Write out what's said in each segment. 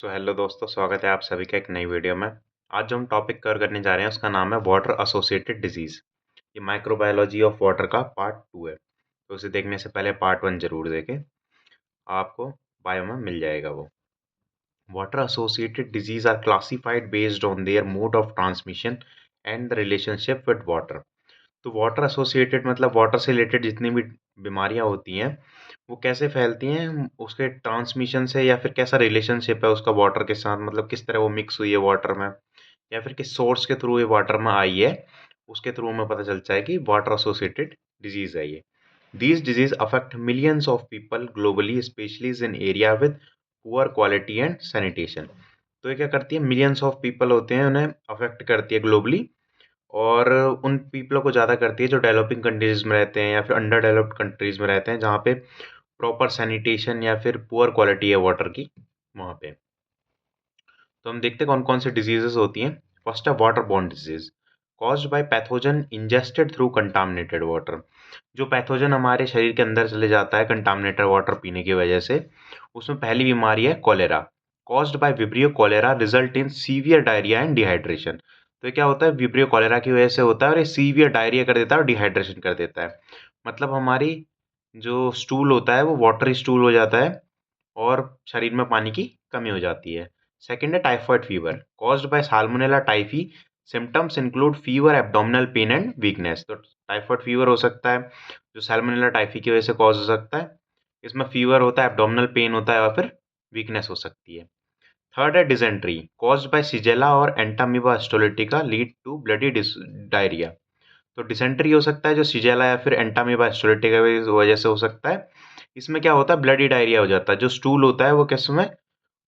तो हेलो दोस्तों, स्वागत है आप सभी का एक नई वीडियो में। आज जो हम टॉपिक कवर करने जा रहे हैं उसका नाम है वाटर एसोसिएटेड डिजीज। ये माइक्रोबायोलॉजी ऑफ वाटर का पार्ट 2 है। तो उसे देखने से पहले पार्ट 1 जरूर देखें, आपको बायो में मिल जाएगा वो। Water associated disease are classified based on their mode of transmission and the relationship with water. तो वाटर एसोसिएटेड मतलब वाटर से रिलेटेड जितनी भी बीमारियां होती हैं वो कैसे फैलती हैं, उसके ट्रांसमिशन से या फिर कैसा रिलेशनशिप है उसका वाटर के साथ, मतलब किस तरह वो मिक्स हुई है वाटर में या फिर किस सोर्स के थ्रू ये वाटर में आई है, उसके थ्रू हमें पता चलता है कि वाटर एसोसिएटेड डिजीज है ये। These disease affect millions of people globally, especially in area with poor quality and sanitation। तो ये क्या करती है, मिलियंस ऑफ पीपल होते हैं उन्हें अफेक्ट करती है ग्लोबली, और उन पीपलों को ज़्यादा करती है जो डेवलपिंग कंट्रीज में रहते हैं या फिर अंडर डेवलप्ड कंट्रीज में रहते हैं, जहाँ पे प्रॉपर सैनिटेशन या फिर पुअर क्वालिटी है वाटर की वहाँ पे। तो हम देखते हैं कौन कौन से डिजीजेस होती हैं। फर्स्ट है water borne disease, caused by pathogen ingested through contaminated water. जो पैथोजन हमारे शरीर के अंदर चले जाता है कंटामिनेटेड वाटर पीने की वजह से, उसमें पहली बीमारी है cholera. Caused by vibrio cholera result in severe diarrhoea and dehydration. तो ये क्या होता है, विब्रियो कॉलेरा की वजह से होता है और ये सीवियर डायरिया कर देता है और डिहाइड्रेशन कर देता है। मतलब हमारी जो स्टूल होता है वो वाटरी स्टूल हो जाता है और शरीर में पानी की कमी हो जाती है। सेकंड है typhoid fever, caused by salmonella typhi. Symptoms include fever, abdominal pain and weakness. तो टाइफॉइड फीवर हो सकता है जो साल्मोनेला टाइफी की वजह से कॉज हो सकता है। इसमें फीवर होता है, एब्डोमिनल पेन होता है और फिर वीकनेस हो सकती है। थर्ड है डिजेंट्री, कॉज्ड बाय सिजेला और entamoeba histolytica, lead to bloody diarrhoea. तो डिसेंट्री हो सकता है जो सिजेला या फिर एंटामीबा हिस्टोलिटिका की वजह से हो सकता है। इसमें क्या होता है, ब्लडी डायरिया हो जाता है, जो स्टूल होता है वो किसमें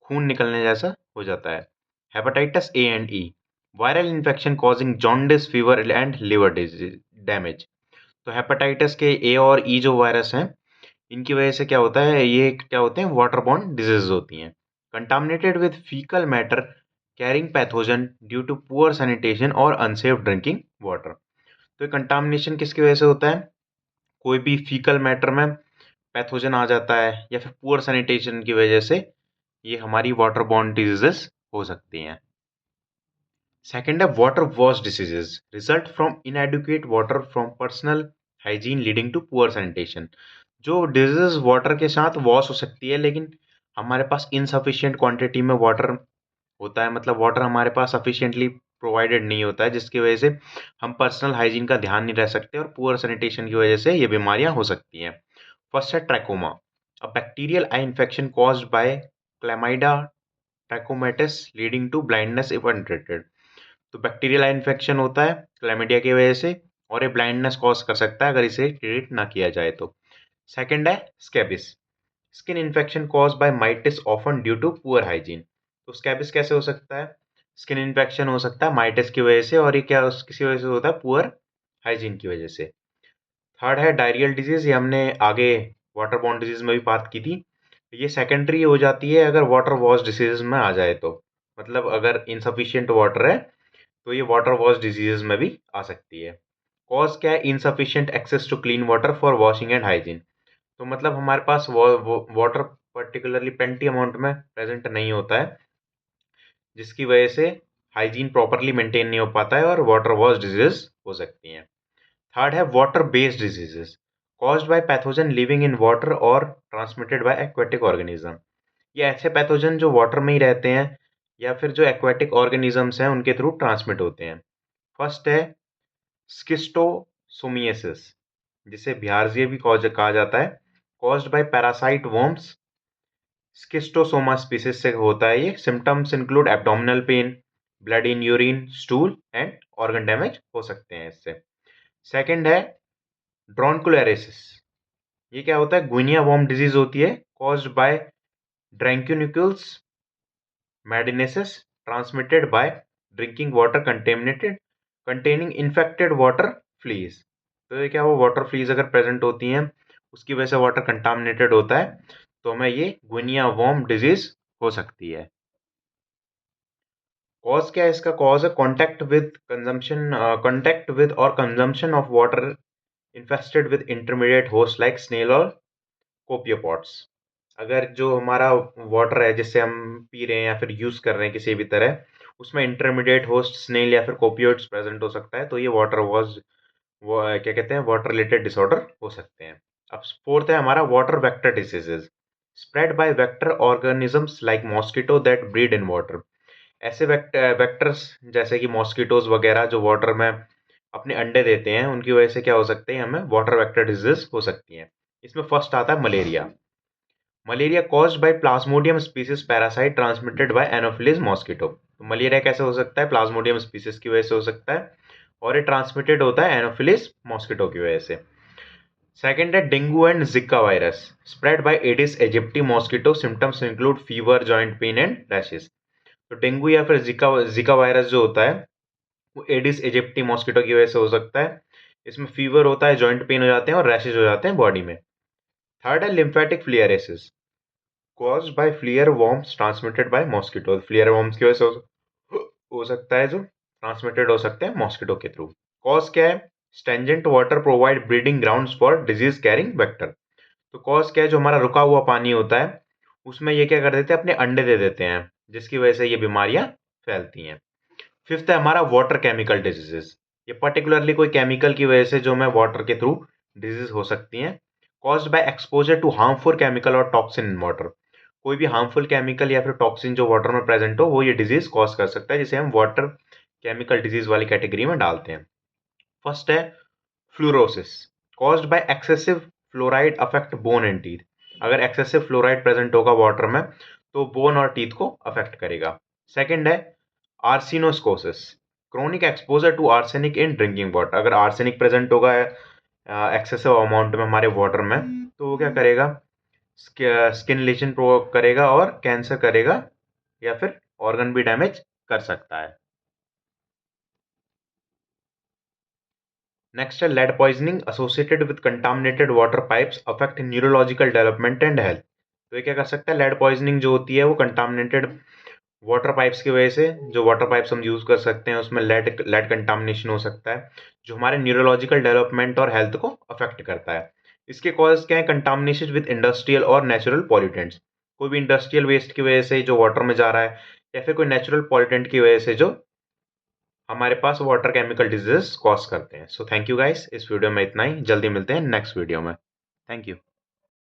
खून निकलने जैसा हो जाता है। Hepatitis A and E, viral infection causing jaundice, fever and liver damage. तो हेपेटाइटिस के ए और ई जो वायरस हैं, इनकी वजह से क्या होता है, ये क्या होते हैं, वाटर बॉर्न डिजीज होती हैं। Contaminated with faecal matter carrying pathogen due to poor sanitation और अनसेफ ड्रिंकिंग वाटर। तो कंटामिनेशन किसकी वजह से होता है, कोई भी फीकल मैटर में पैथोजन आ जाता है या फिर पुअर सैनिटेशन की वजह से ये हमारी वाटर बॉर्न डिजीजेस हो सकती हैं। सेकेंड है water wash diseases, result from inadequate water from personal hygiene leading to poor sanitation. जो डिजीज वाटर के साथ वॉश हो सकती है, लेकिन हमारे पास इनसफिशिएंट क्वांटिटी में वाटर होता है, मतलब वाटर हमारे पास सफिशिएंटली प्रोवाइडेड नहीं होता है, जिसकी वजह से हम पर्सनल हाइजीन का ध्यान नहीं रख सकते और पुअर सैनिटेशन की वजह से ये बीमारियां हो सकती हैं। फर्स्ट है trachoma, a bacterial eye infection caused by chlamydia trachomatis leading to blindness if untreated. तो बैक्टीरियल आई इन्फेक्शन होता है क्लैमिडिया की वजह से और ये ब्लाइंडनेस कॉज कर सकता है अगर इसे ट्रीट ना किया जाए तो। सेकंड है scabies, skin infection cause by mites often due to poor hygiene. तो स्कैबिस कैसे हो सकता है, स्किन इन्फेक्शन हो सकता है माइटिस की वजह से, और ये क्या किसी वजह से होता है, पुअर हाइजीन की वजह से। थर्ड है डायरियल डिजीज, ये हमने आगे वाटर बॉर्न डिजीज में भी बात की थी। ये सेकेंडरी हो जाती है अगर वाटर वॉश डिसीज में आ जाए तो, मतलब अगर इनसफिशियंट वाटर है तो ये वाटर वॉश डिजीजेस में भी आ सकती है। कॉज क्या है, insufficient access to clean water for washing and hygiene. तो मतलब हमारे पास वाटर पर्टिकुलरली प्लेंटी अमाउंट में प्रेजेंट नहीं होता है, जिसकी वजह से हाइजीन प्रॉपरली मेंटेन नहीं हो पाता है और वाटर वॉश डिजीज हो सकती हैं। थर्ड है water based diseases, caused by pathogen living in water और ट्रांसमिटेड बाय एक्वेटिक ऑर्गेनिज्म। ये ऐसे पैथोजन जो वाटर में ही रहते हैं या फिर जो एक्वेटिक ऑर्गेनिजम्स हैं उनके थ्रू ट्रांसमिट होते हैं। फर्स्ट है स्किस्टोसोमियासिस, जिसे बिहारजिया भी कहा जाता है, caused by parasite worms. Schistosoma species से होता है ये। Symptoms include abdominal pain, blood in urine, stool and organ damage हो सकते हैं इससे। सेकंड है ड्रोनकुलेरिसिस, ये क्या होता है, गुइनिया वॉर्म डिजीज होती है, caused by dracunculus medinensis, transmitted by drinking water contaminated containing infected water fleas. तो ये क्या, वो वाटर फ्लीज अगर प्रेजेंट होती हैं उसकी वजह से वाटर कंटामिनेटेड होता है, तो हमें ये गुइनिया वॉर्म डिजीज हो सकती है। कॉज क्या है, इसका कॉज है कांटेक्ट विद और consumption of water infested with intermediate host like snail और कोपियोपॉड्स। अगर जो हमारा वाटर है जिससे हम पी रहे हैं या फिर यूज़ कर रहे हैं किसी भी तरह, उसमें इंटरमीडिएट होस्ट स्नेल या फिर कोपियोइड्स प्रेजेंट हो सकता है, तो ये वाटर वॉज वो क्या कहते हैं वाटर रिलेटेड डिसऑर्डर हो सकते हैं। अब फोर्थ है हमारा water vector diseases, spread by vector organisms like mosquito that breed in water. ऐसे वेक्टर्स जैसे कि मॉस्किटोज वगैरह जो वाटर में अपने अंडे देते हैं, उनकी वजह से क्या हो सकते हैं, हमें वाटर वेक्टर डिजीज हो सकती हैं। इसमें फर्स्ट आता है malaria. Malaria caused by Plasmodium species parasite transmitted by Anopheles mosquito. तो मलेरिया कैसे हो सकता है, प्लाज्मोडियम स्पीसीज की वजह से हो सकता है, और ये ट्रांसमिटेड होता है एनोफिलिस मॉस्किटो की वजह से। सेकेंड है डेंगू एंड जिका virus, spread by Aedes aegypti mosquito. Symptoms include fever, joint pain and rashes. तो डेंगू या फिर जिका जिका वायरस जो होता है वो एडिस एजिप्टी मॉस्किटो की वजह से हो सकता है। इसमें फीवर होता है, जॉइंट पेन हो जाते हैं और रैशेज हो जाते हैं बॉडी में। थर्ड है lymphatic filariasis, caused by filarial worms transmitted by mosquito. Filarial worms की वजह से हो सकता है, जो ट्रांसमिटेड हो सकते हैं मॉस्किटो के थ्रू। कॉज क्या है, stagnant water provide breeding grounds for disease carrying vector. तो कॉज क्या है, जो हमारा रुका हुआ पानी होता है उसमें ये क्या कर देते हैं, अपने अंडे दे देते हैं, जिसकी वजह से ये बीमारियां फैलती हैं। फिफ्थ है हमारा वाटर केमिकल डिजीजेस। ये पर्टिकुलरली कोई केमिकल की वजह से जो हमें वाटर के थ्रू डिजीज हो सकती हैं, caused by exposure to harmful chemical और टॉक्सिन इन वाटर। कोई भी हार्मफुल केमिकल या फिर टॉक्सिन जो वाटर में प्रेजेंट हो, वो ये डिजीज कॉज कर सकता है, जिसे हम वाटर केमिकल डिजीज वाली कैटेगरी में डालते हैं। फर्स्ट है fluorosis, caused by excessive fluoride affect bone and teeth. अगर एक्सेसिव फ्लोराइड प्रेजेंट होगा वाटर में तो बोन और टीथ को अफेक्ट करेगा। सेकंड है arsenicosis, chronic exposure to arsenic in drinking water. अगर आर्सेनिक प्रेजेंट होगा एक्सेसिव अमाउंट में हमारे वाटर में, तो वो क्या करेगा, स्किन लेशन प्रोवोक करेगा और कैंसर करेगा, या फिर ऑर्गन भी डैमेज कर सकता है। नेक्स्ट है lead poisoning associated with contaminated water pipes affect neurological development and health. तो ये क्या कर सकता है, लेड पॉइजनिंग जो होती है वो कंटामिनेटेड वाटर पाइप्स की वजह से, जो वाटर पाइप्स हम यूज कर सकते हैं उसमें लेड लेड कंटामिनेशन हो सकता है, जो हमारे न्यूरोलॉजिकल डेवलपमेंट और हेल्थ को अफेक्ट करता है। इसके कॉज क्या है, कंटामिनेशन विद इंडस्ट्रियल और नेचुरल पॉल्यूटेंट्स। कोई भी इंडस्ट्रियल वेस्ट की वजह से जो वाटर में जा रहा है, या फिर कोई नेचुरल पॉल्यूटेंट की वजह से जो हमारे पास वाटर केमिकल डिजीज कॉज करते हैं। सो थैंक यू गाइस, इस वीडियो में इतना ही, जल्दी मिलते हैं नेक्स्ट वीडियो में। Thank you.